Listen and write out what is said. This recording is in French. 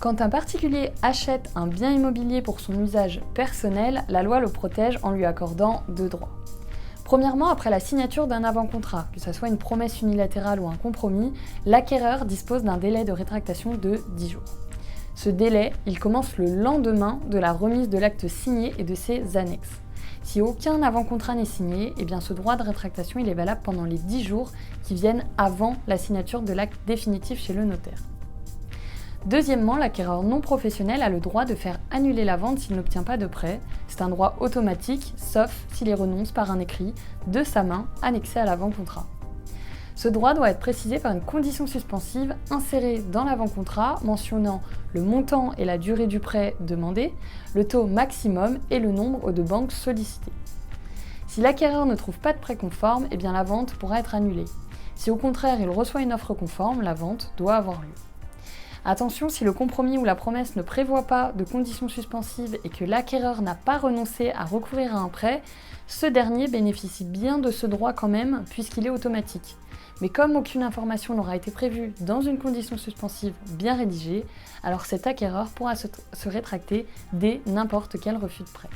Quand un particulier achète un bien immobilier pour son usage personnel, la loi le protège en lui accordant deux droits. Premièrement, après la signature d'un avant-contrat, que ce soit une promesse unilatérale ou un compromis, l'acquéreur dispose d'un délai de rétractation de 10 jours. Ce délai, il commence le lendemain de la remise de l'acte signé et de ses annexes. Si aucun avant-contrat n'est signé, ce droit de rétractation il est valable pendant les 10 jours qui viennent avant la signature de l'acte définitif chez le notaire. Deuxièmement, l'acquéreur non professionnel a le droit de faire annuler la vente s'il n'obtient pas de prêt. C'est un droit automatique, sauf s'il y renonce par un écrit de sa main annexé à l'avant-contrat. Ce droit doit être précisé par une condition suspensive insérée dans l'avant-contrat mentionnant le montant et la durée du prêt demandé, le taux maximum et le nombre de banques sollicitées. Si l'acquéreur ne trouve pas de prêt conforme, la vente pourra être annulée. Si au contraire il reçoit une offre conforme, la vente doit avoir lieu. Attention, si le compromis ou la promesse ne prévoit pas de conditions suspensives et que l'acquéreur n'a pas renoncé à recourir à un prêt, ce dernier bénéficie bien de ce droit quand même puisqu'il est automatique. Mais comme aucune information n'aura été prévue dans une condition suspensive bien rédigée, alors cet acquéreur pourra se rétracter dès n'importe quel refus de prêt.